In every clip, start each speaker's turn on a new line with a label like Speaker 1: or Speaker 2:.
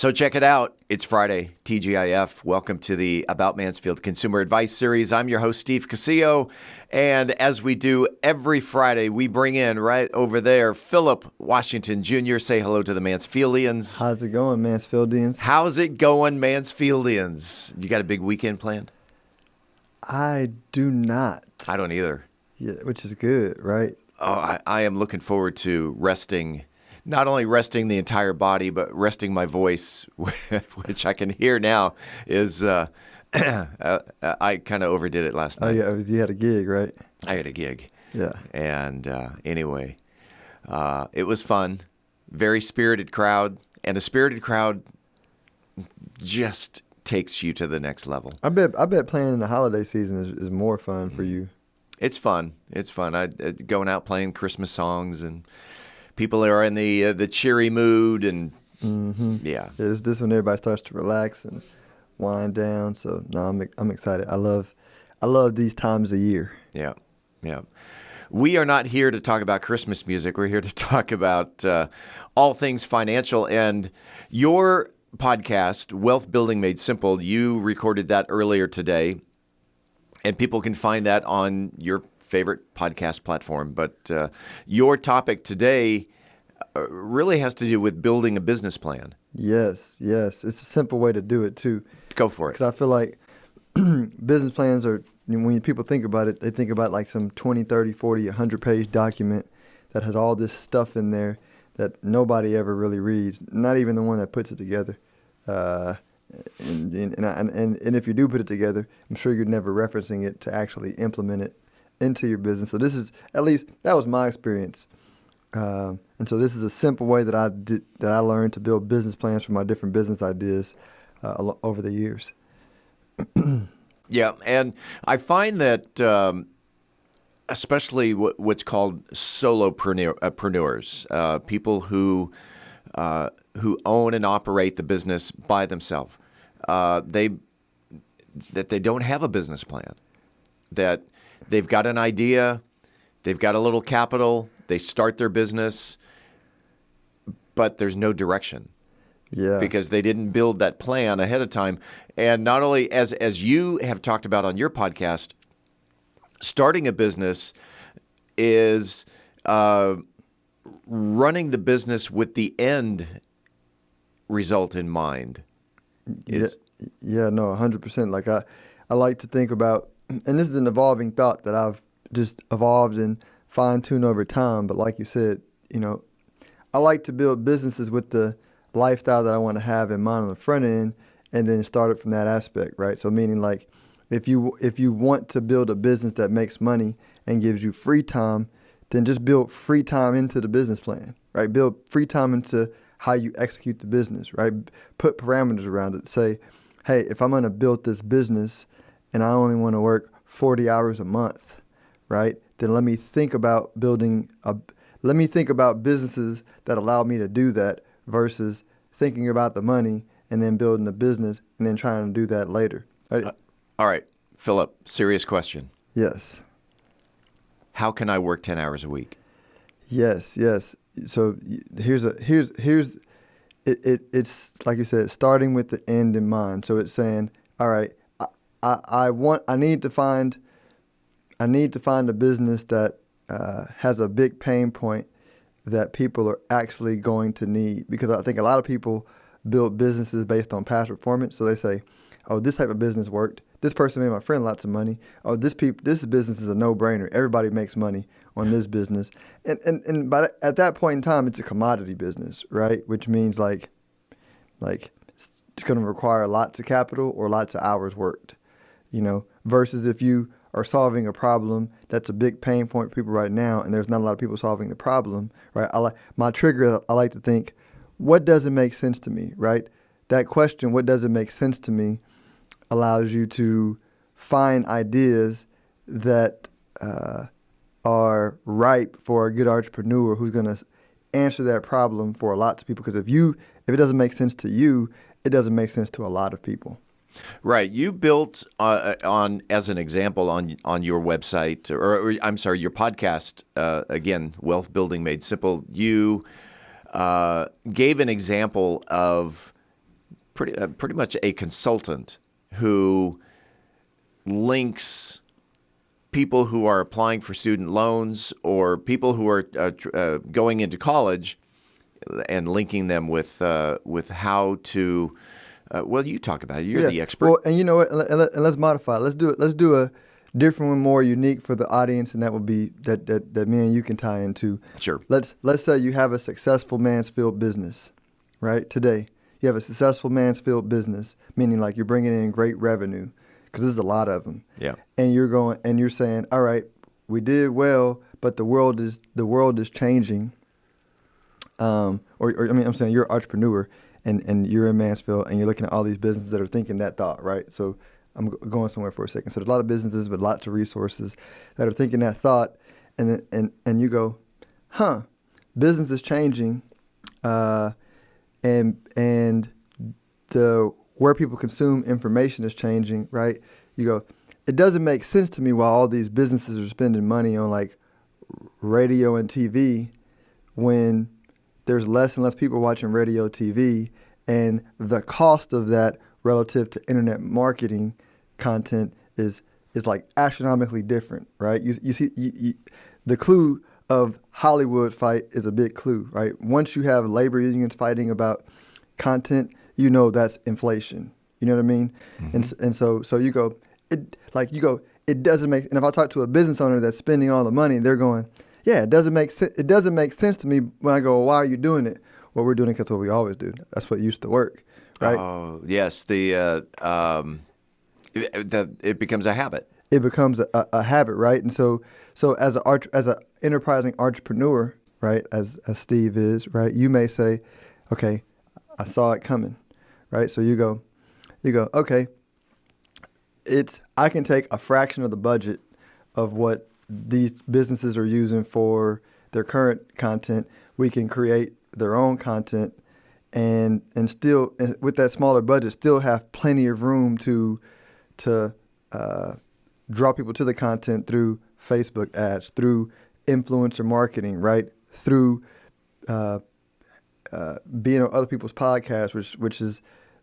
Speaker 1: So check it out. It's Friday, TGIF. Welcome to the About Mansfield Consumer Advice Series. I'm your host, Steve Casillo. And as we do every Friday, we bring in right over there, Phillip Washington Jr. Say hello to the Mansfieldians.
Speaker 2: How's it going, Mansfieldians?
Speaker 1: How's it going, Mansfieldians? You got a big weekend planned?
Speaker 2: I do not.
Speaker 1: I don't either.
Speaker 2: Yeah, which is good, right?
Speaker 1: Oh, I am looking forward to resting. Not only resting the entire body, but resting my voice, which I can hear now, is I kind of overdid it last night.
Speaker 2: Oh, yeah, you had a gig, right?
Speaker 1: I had a gig.
Speaker 2: Yeah.
Speaker 1: And anyway, it was fun. Very spirited crowd. And a spirited crowd just takes you to the next level.
Speaker 2: I bet playing in the holiday season is more fun for you.
Speaker 1: It's fun. It's fun. Going out playing Christmas songs and people are in the cheery mood and yeah.
Speaker 2: This when everybody starts to relax and wind down. So no, I'm excited. I love these times of year.
Speaker 1: Yeah, yeah. We are not here to talk about Christmas music. We're here to talk about all things financial. And your podcast, Wealth Building Made Simple, you recorded that earlier today, and people can find that on your favorite podcast platform. But your topic today really has to do with building a business plan.
Speaker 2: Yes. It's a simple way to do it, too.
Speaker 1: Go for it.
Speaker 2: Because I feel like business plans are, when people think about it, they think about like some 20, 30, 40, 100-page document that has all this stuff in there that nobody ever really reads, not even the one that puts it together. And if you do put it together, I'm sure you're never referencing it to actually implement it into your business. So this is, at least that was my experience. And so this is a simple way that I learned to build business plans for my different business ideas over the years.
Speaker 1: Yeah, and I find that especially what's called solopreneurs, people who own and operate the business by themselves, they don't have a business plan, that they've got an idea, they've got a little capital, they start their business, but there's no direction.
Speaker 2: Yeah.
Speaker 1: Because they didn't build that plan ahead of time. And not only, as you have talked about on your podcast, starting a business is running the business with the end result in mind.
Speaker 2: No, 100%. Like I like to think about, and this is an evolving thought that I've just evolved and fine-tuned over time. But like you said, I like to build businesses with the lifestyle that I want to have in mind on the front end, and then start it from that aspect, right? So meaning like if you want to build a business that makes money and gives you free time, then just build free time into the business plan, right? Build free time into how you execute the business, right? Put parameters around it. Say, hey, if I'm going to build this business and I only want to work 40 hours a month, right? Then let me think about businesses that allow me to do that versus thinking about the money and then building a business and then trying to do that later. Right?
Speaker 1: All right, Phillip, serious question.
Speaker 2: Yes.
Speaker 1: How can I work 10 hours a week?
Speaker 2: Yes. So it's like you said, starting with the end in mind. So it's saying, all right, I need to find a business that has a big pain point that people are actually going to need. Because I think a lot of people build businesses based on past performance. So they say, oh, this type of business worked. This person made my friend lots of money. Oh, this business is a no-brainer. Everybody makes money on this business. And but at that point in time, it's a commodity business, right? Which means like it's going to require lots of capital or lots of hours worked, versus if you are solving a problem that's a big pain point for people right now, and there's not a lot of people solving the problem, right? I like to think, what doesn't make sense to me, right? That question, what doesn't make sense to me, allows you to find ideas that are ripe for a good entrepreneur who's going to answer that problem for lots of people. Because if it doesn't make sense to you, it doesn't make sense to a lot of people.
Speaker 1: Right. You built as an example on your website, or I'm sorry, your podcast, again, Wealth Building Made Simple. You gave an example of pretty much a consultant who links people who are applying for student loans or people who are going into college and linking them with how to. Well, you talk about it. You're the expert.
Speaker 2: Well, and you know what? And let's modify it. Let's do a different one, more unique for the audience, and that would be that me and you can tie into.
Speaker 1: Sure.
Speaker 2: Let's say you have a successful Mansfield business, right? Today, you have a successful Mansfield business, meaning like you're bringing in great revenue, because there's a lot of them.
Speaker 1: Yeah.
Speaker 2: And you're saying, all right, we did well, but the world is changing. I'm saying you're an entrepreneur, and you're in Mansfield, and you're looking at all these businesses that are thinking that thought, right? So I'm going somewhere for a second. So there's a lot of businesses with lots of resources that are thinking that thought, and you go, business is changing, and the where people consume information is changing, right? You go, it doesn't make sense to me why all these businesses are spending money on like radio and TV when there's less and less people watching radio, TV, and the cost of that relative to internet marketing content is like astronomically different, right? You see, the clue of Hollywood fight is a big clue, right? Once you have labor unions fighting about content, you know that's inflation. You know what I mean? Mm-hmm. And so you go, it doesn't make. And if I talk to a business owner that's spending all the money, they're going, yeah, it doesn't make sense. It doesn't make sense to me when I go, well, why are you doing it? Well, we're doing it because what we always do. That's what used to work, right?
Speaker 1: Oh, yes. It becomes a habit.
Speaker 2: It becomes a habit, right? And so as an enterprising entrepreneur, right, as Steve is, right, you may say, okay, I saw it coming, right? So you go, okay, I can take a fraction of the budget of what these businesses are using for their current content. We can create their own content and still, with that smaller budget, still have plenty of room to draw people to the content through Facebook ads, through influencer marketing, right? Through being on other people's podcasts,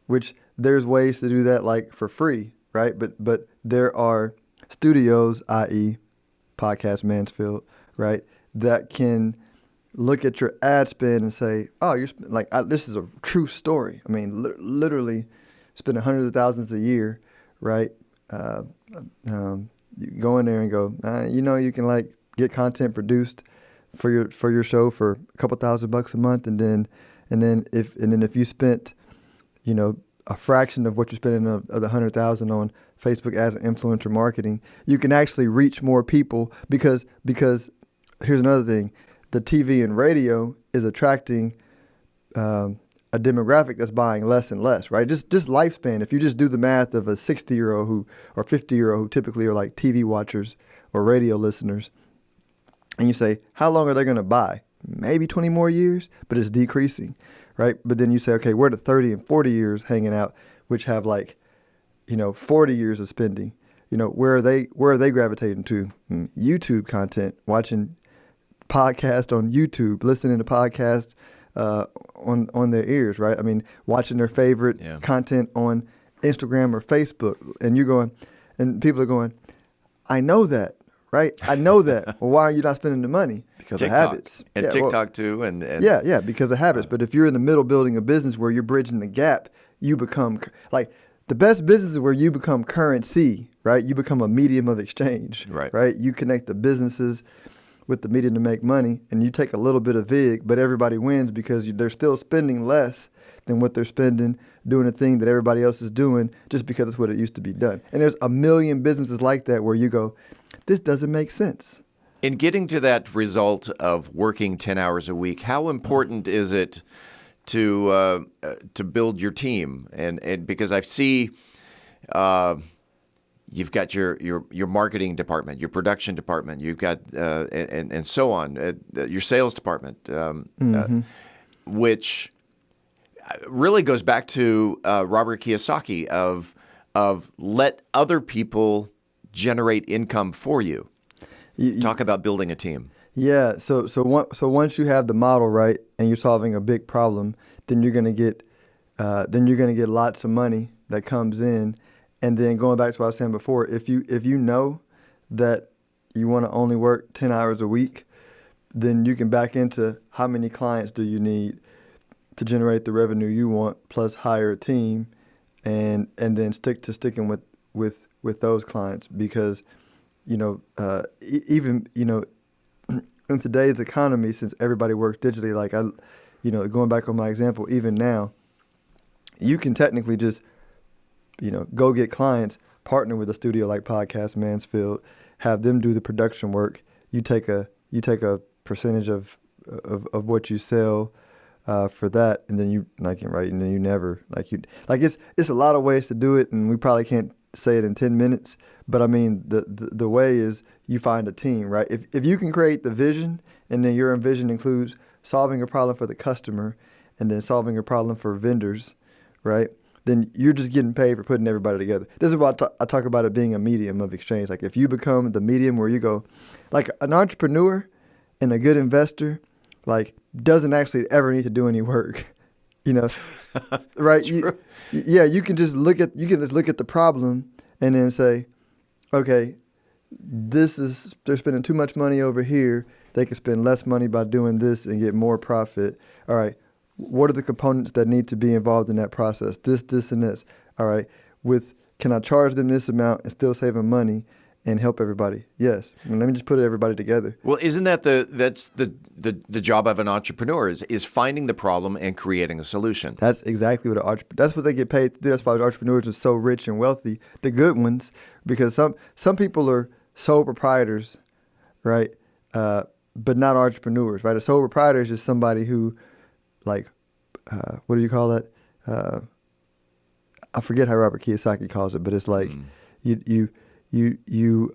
Speaker 2: which there's ways to do that like for free, right? But there are studios, i.e. Podcast Mansfield, right, that can look at your ad spend and say, oh, this is a true story. I mean, literally spending hundreds of thousands a year, right? You go in there and go, you can like get content produced for your show for a couple $1,000 a month, and then if you spent, a fraction of what you're spending of the 100,000 on Facebook ads and influencer marketing, you can actually reach more people because here's another thing, the TV and radio is attracting a demographic that's buying less and less, right? Just lifespan. If you just do the math of a 60-year-old or 50-year-old who typically are like TV watchers or radio listeners, and you say, how long are they going to buy? Maybe 20 more years, but it's decreasing, right? But then you say, okay, where are the 30 and 40 years hanging out, which have like 40 years of spending, where are they gravitating to? YouTube content, watching podcasts on YouTube, listening to podcasts on their ears, right? I mean, watching their favorite content on Instagram or Facebook, and people are going, I know that, right? I know that. Well, why are you not spending the money? Because
Speaker 1: TikTok.
Speaker 2: of habits.
Speaker 1: And TikTok too. And
Speaker 2: because of habits. But if you're in the middle building a business where you're bridging the gap, you become like the best business is where you become currency, right? You become a medium of exchange, right? You connect the businesses with the medium to make money, and you take a little bit of vig, but everybody wins because they're still spending less than what they're spending doing a thing that everybody else is doing just because it's what it used to be done. And there's a million businesses like that where you go, this doesn't make sense.
Speaker 1: In getting to that result of working 10 hours a week, how important is it to build your team? And because I see you've got your marketing department, your production department, you've got and so on, your sales department, which really goes back to Robert Kiyosaki of let other people generate income for you. Talk about building a team.
Speaker 2: Yeah. So once you have the model right and you're solving a big problem, then you're going to get then you're going to get lots of money that comes in. And then going back to what I was saying before, if you know that you want to only work 10 hours a week, then you can back into how many clients do you need to generate the revenue you want, plus hire a team, and then sticking with those clients, because even in today's economy, since everybody works digitally, like going back on my example, even now, you can technically just go get clients, partner with a studio like Podcast Mansfield, have them do the production work. You take a percentage of what you sell for that, and then and then you never it's a lot of ways to do it, and we probably can't say it in 10 minutes. But I mean, the way is you find a team, right? If you can create the vision, and then your vision includes solving a problem for the customer, and then solving a problem for vendors, right? Then you're just getting paid for putting everybody together. This is why I talk about it being a medium of exchange. Like if you become the medium where you go, like an entrepreneur and a good investor, like doesn't actually ever need to do any work, right? You can just look at the problem and then say, okay, they're spending too much money over here. They can spend less money by doing this and get more profit. All right. What are the components that need to be involved in that process? This, and this. All right. Can I charge them this amount and still save them money and help everybody? Yes. And let me just put everybody together.
Speaker 1: Well, isn't that that's the job of an entrepreneur is finding the problem and creating a solution?
Speaker 2: That's exactly that's what they get paid to do. That's why entrepreneurs are so rich and wealthy, the good ones, because some people are sole proprietors, right? But not entrepreneurs, right? A sole proprietor is just somebody who, what do you call that? I forget how Robert Kiyosaki calls it, but it's like you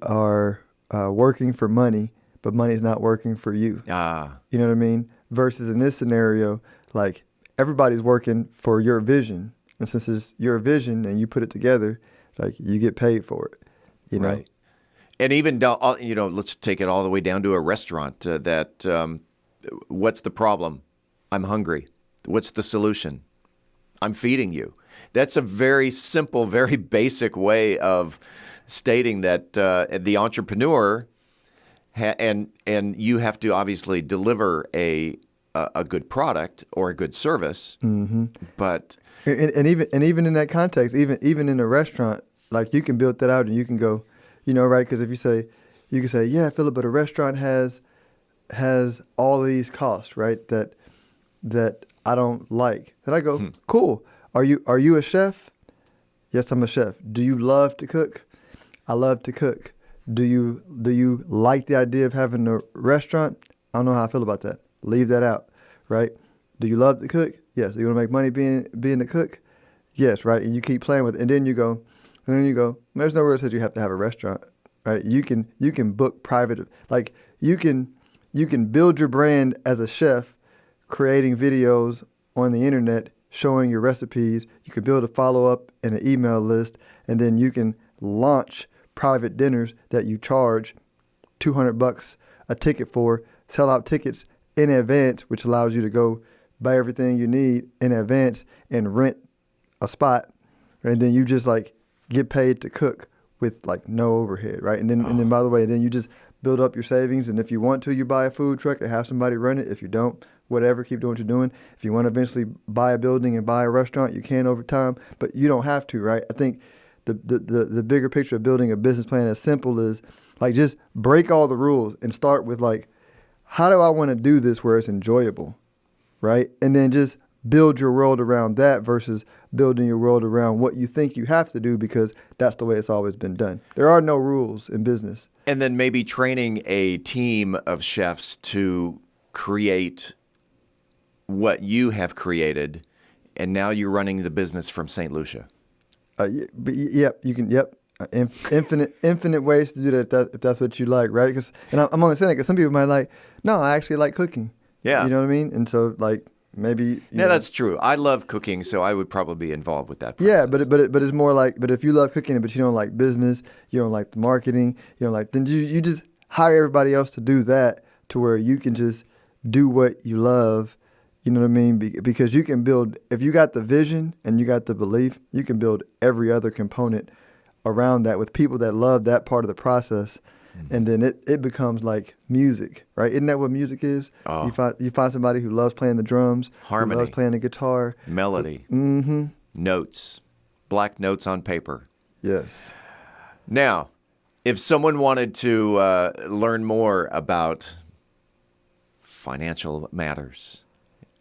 Speaker 2: are working for money, but money's not working for you. You know what I mean? Versus in this scenario, like everybody's working for your vision, and since it's your vision and you put it together, like you get paid for it. You know?
Speaker 1: Right. And even let's take it all the way down to a restaurant. What's the problem? I'm hungry. What's the solution? I'm feeding you. That's a very simple, very basic way of stating that the entrepreneur and you have to obviously deliver a good product or a good service.
Speaker 2: Mm-hmm.
Speaker 1: But
Speaker 2: and even in that context, even in a restaurant, like you can build that out and you can go, right? Because if you can say, yeah, Phillip, but a restaurant has all these costs, right? That I don't like. Then I go, cool. Are you a chef? Yes, I'm a chef. Do you love to cook? I love to cook. Do you like the idea of having a restaurant? I don't know how I feel about that. Leave that out, right? Do you love to cook? Yes. Do you want to make money being the cook? Yes, right. And you keep playing with it, and then you go. There's no rule that says you have to have a restaurant, right? You can book private, like you can build your brand as a chef, creating videos on the internet, showing your recipes. You can build a follow-up and an email list, and then you can launch private dinners that you charge $200 a ticket for, sell out tickets in advance, which allows you to go buy everything you need in advance and rent a spot, and then you just get paid to cook with no overhead, right? And then by the way, then you just build up your savings, and if you want to, you buy a food truck and have somebody run it. If you don't, whatever, keep doing what you're doing. If you want to eventually buy a building and buy a restaurant, you can over time, but you don't have to, right? I think the bigger picture of building a business plan as simple as just break all the rules and start with how do I want to do this where it's enjoyable, right? And then just build your world around that versus building your world around what you think you have to do because that's the way it's always been done. There are no rules in business.
Speaker 1: And then maybe training a team of chefs to create what you have created, and now you're running the business from St. Lucia.
Speaker 2: You can. Infinite ways to do that if that's what you like, right? And I'm only saying it because some people might no, I actually like cooking.
Speaker 1: Yeah.
Speaker 2: You know what I mean? And so maybe.
Speaker 1: Yeah, that's true. I love cooking, so I would probably be involved with that process.
Speaker 2: Yeah, but it's more but if you love cooking, but you don't like business, you don't like the marketing, you don't then you just hire everybody else to do that to where you can just do what you love, You know what I mean? Because you can build, if you got the vision and you got the belief, you can build every other component around that with people that love that part of the process. And then it becomes like music, right? Isn't that what music is?
Speaker 1: Oh.
Speaker 2: You find somebody who loves playing the drums,
Speaker 1: Harmony.
Speaker 2: who loves playing the guitar.
Speaker 1: Melody.
Speaker 2: Mm-hmm.
Speaker 1: Notes. Black notes on paper.
Speaker 2: Yes.
Speaker 1: Now, if someone wanted to learn more about financial matters,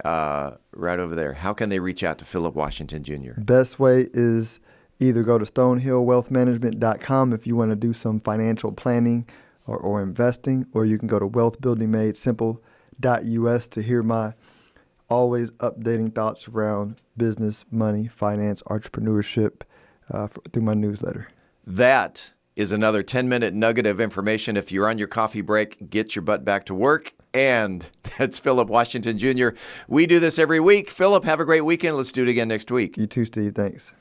Speaker 1: right over there, how can they reach out to Phillip Washington Jr.?
Speaker 2: Best way is either go to stonehillwealthmanagement.com if you want to do some financial planning or investing, or you can go to wealthbuildingmadesimple.us to hear my always updating thoughts around business, money, finance, entrepreneurship through my newsletter.
Speaker 1: That is another 10-minute nugget of information. If you're on your coffee break, get your butt back to work. And that's Phillip Washington Jr. We do this every week. Phillip, have a great weekend. Let's do it again next week.
Speaker 2: You too, Steve. Thanks.